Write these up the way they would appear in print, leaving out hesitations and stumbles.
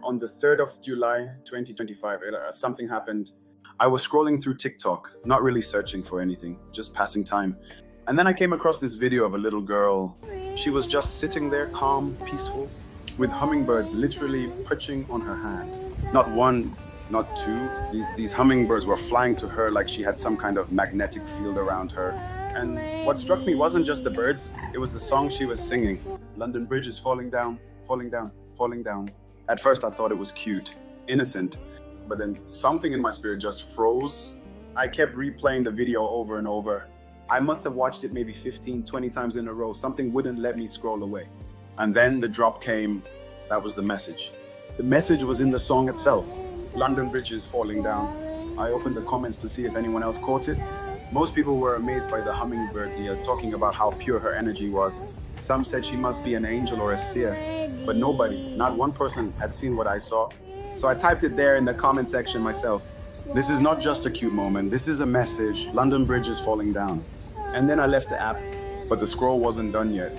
on the 3rd of July, 2025, something happened. I was scrolling through TikTok, not really searching for anything, just passing time. And then I came across this video of a little girl. She was just sitting there, calm, peaceful, with hummingbirds literally perching on her hand. Not one, not two. These hummingbirds were flying to her like she had some kind of magnetic field around her. And what struck me wasn't just the birds, it was the song she was singing. London Bridge is falling down, falling down, falling down. At first I thought it was cute, innocent, but then something in my spirit just froze. I kept replaying the video over and over. I must have watched it maybe 15, 20 times in a row. Something wouldn't let me scroll away. And then the drop came. That was the message. The message was in the song itself. London Bridge is falling down. I opened the comments to see if anyone else caught it. Most people were amazed by the hummingbirds here, talking about how pure her energy was. Some said she must be an angel or a seer, but nobody, not one person, had seen what I saw. So I typed it there in the comment section myself. This is not just a cute moment, this is a message. London Bridge is falling down. And then I left the app, but the scroll wasn't done yet.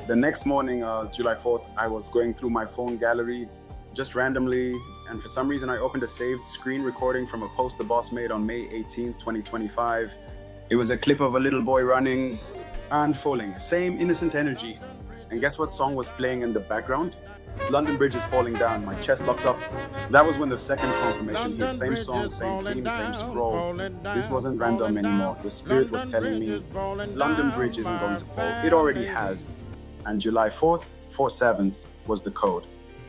The next morning, July 4th, I was going through my phone gallery, just randomly, and for some reason I opened a saved screen recording from a post the boss made on May 18th, 2025. It was a clip of a little boy running and falling, same innocent energy. And guess what song was playing in the background? London Bridge is falling down. My chest locked up. That was when the second confirmation hit. Same song, same theme, same scroll. This wasn't random anymore. The spirit was telling me London Bridge isn't going to fall. It already has. And July 4th, 4 sevens was the code.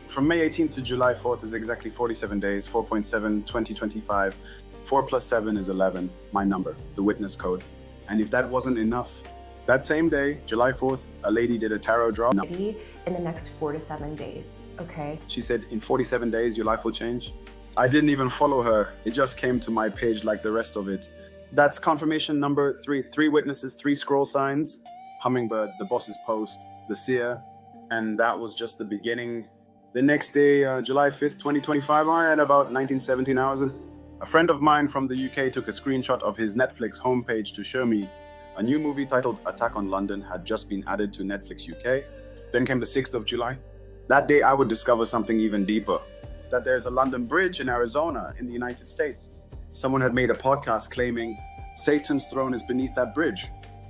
From May 18th to July 4th is exactly 47 days, 4.7, 2025. 4 plus 7 is 11, my number, the witness code. And if that wasn't enough, that same day, July 4th, a lady did a tarot draw. In the next 4 to 7 days, okay? She said, in 47 days, your life will change. I didn't even follow her. It just came to my page like the rest of it. That's confirmation number 3. 3 witnesses, 3 scroll signs, Hummingbird, the boss's post, the seer, and that was just the beginning. The next day, July 5th, 2025, I had about 19, 17 hours. A friend of mine from the UK took a screenshot of his Netflix homepage to show me a new movie titled Attack on London had just been added to Netflix UK. Then came the 6th of July. That day I would discover something even deeper, that there's a London Bridge in Arizona in the United States. Someone had made a podcast claiming Satan's throne is beneath that bridge.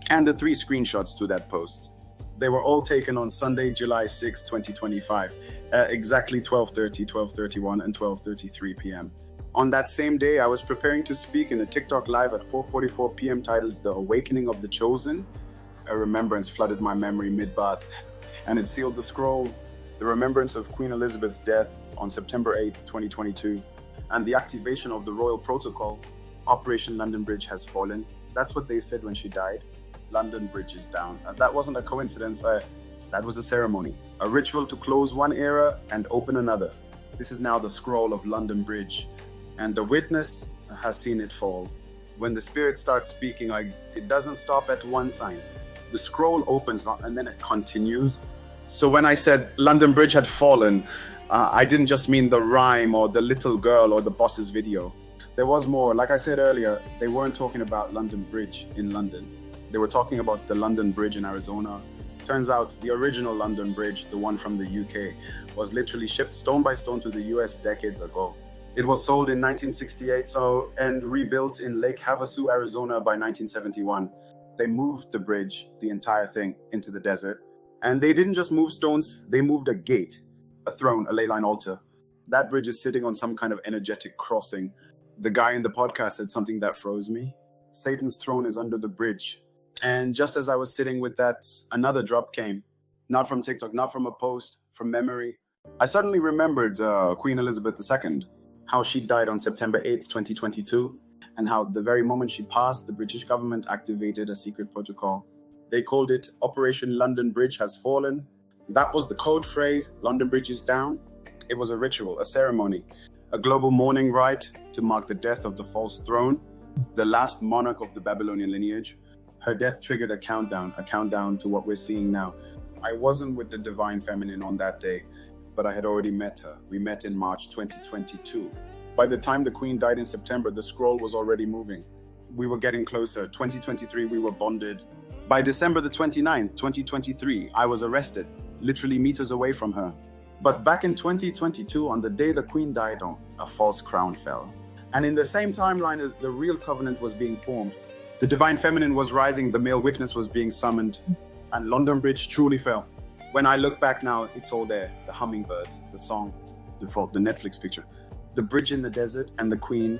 And the 3 screenshots to that post. They were all taken on Sunday, July 6, 2025, at exactly 12:30, 12:31, and 12:33 p.m. On that same day, I was preparing to speak in a TikTok live at 4:44 p.m. titled The Awakening of the Chosen. A remembrance flooded my memory mid-bath, and it sealed the scroll. The remembrance of Queen Elizabeth's death on September 8, 2022, and the activation of the royal protocol, Operation London Bridge has fallen. That's what they said when she died. London Bridge is down. That wasn't a coincidence. That was a ceremony, a ritual to close one era and open another. This is now the scroll of London Bridge. And the witness has seen it fall. When the spirit starts speaking, it doesn't stop at one sign. The scroll opens and then it continues. So when I said London Bridge had fallen, I didn't just mean the rhyme or the little girl or the boss's video. There was more. Like I said earlier, they weren't talking about London Bridge in London. They were talking about the London Bridge in Arizona. Turns out the original London Bridge, the one from the UK, was literally shipped stone by stone to the US decades ago. It was sold in 1968 and rebuilt in Lake Havasu, Arizona by 1971. They moved the bridge, the entire thing, into the desert. And they didn't just move stones, they moved a gate, a throne, a ley line altar. That bridge is sitting on some kind of energetic crossing. The guy in the podcast said something that froze me. Satan's throne is under the bridge. And just as I was sitting with that, another drop came. Not from TikTok, not from a post, from memory. I suddenly remembered Queen Elizabeth II, how she died on September 8th, 2022, and how the very moment she passed, the British government activated a secret protocol. They called it Operation London Bridge has fallen. That was the code phrase, London Bridge is down. It was a ritual, a ceremony, a global mourning rite to mark the death of the false throne, the last monarch of the Babylonian lineage. Her death triggered a countdown to what we're seeing now. I wasn't with the Divine Feminine on that day, but I had already met her. We met in March 2022. By the time the Queen died in September, the scroll was already moving. We were getting closer. 2023, we were bonded. By December the 29th, 2023, I was arrested, literally meters away from her. But back in 2022, on the day the Queen died, a false crown fell. And in the same timeline, the real covenant was being formed. The divine feminine was rising, the male witness was being summoned, and London Bridge truly fell. When I look back now, it's all there. The hummingbird, the song, the Netflix picture, the bridge in the desert, and the Queen,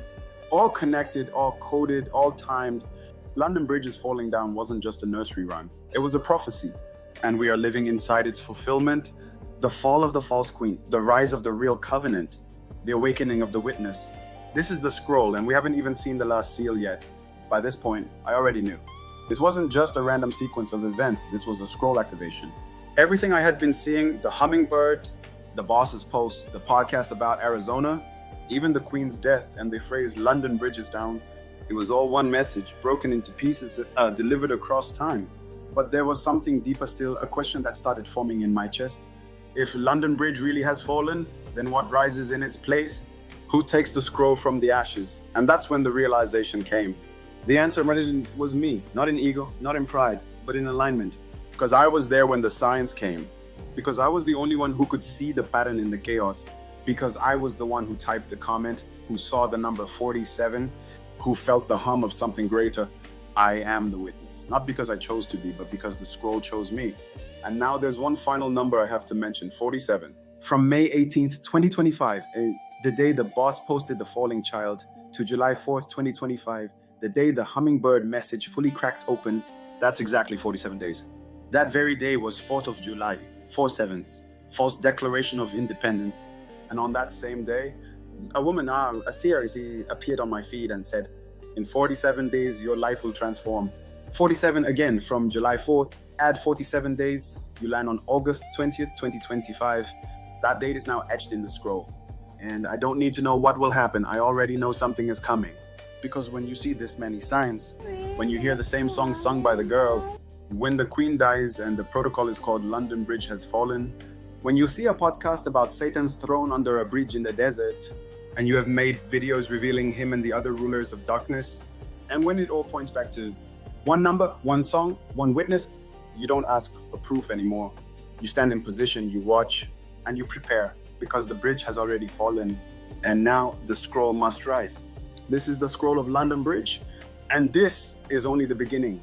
all connected, all coded, all timed. London Bridge's falling down wasn't just a nursery rhyme. It was a prophecy, and we are living inside its fulfillment. The fall of the false queen, the rise of the real covenant, the awakening of the witness. This is the scroll, and we haven't even seen the last seal yet. By this point, I already knew. This wasn't just a random sequence of events, this was a scroll activation. Everything I had been seeing, the hummingbird, the boss's post, the podcast about Arizona, even the Queen's death and the phrase London Bridge is down, it was all one message, broken into pieces, delivered across time. But there was something deeper still, a question that started forming in my chest. If London Bridge really has fallen, then what rises in its place? Who takes the scroll from the ashes? And that's when the realization came. The answer was me, not in ego, not in pride, but in alignment. Because I was there when the signs came. Because I was the only one who could see the pattern in the chaos. Because I was the one who typed the comment, who saw the number 47, who felt the hum of something greater. I am the witness. Not because I chose to be, but because the scroll chose me. And now there's one final number I have to mention, 47. From May 18th, 2025, the day the boss posted the falling child, to July 4th, 2025, the day the hummingbird message fully cracked open, that's exactly 47 days. That very day was 4th of July, 4/7, false declaration of independence. And on that same day, a woman, a seer, appeared on my feed and said, in 47 days, your life will transform. 47 again from July 4th, add 47 days, you land on August 20th, 2025. That date is now etched in the scroll. And I don't need to know what will happen. I already know something is coming. Because when you see this many signs, when you hear the same song sung by the girl, when the Queen dies and the protocol is called London Bridge has fallen, when you see a podcast about Satan's throne under a bridge in the desert, and you have made videos revealing him and the other rulers of darkness, and when it all points back to one number, one song, one witness, you don't ask for proof anymore. You stand in position, you watch, and you prepare, because the bridge has already fallen, and now the scroll must rise. This is the scroll of London Bridge, and this is only the beginning.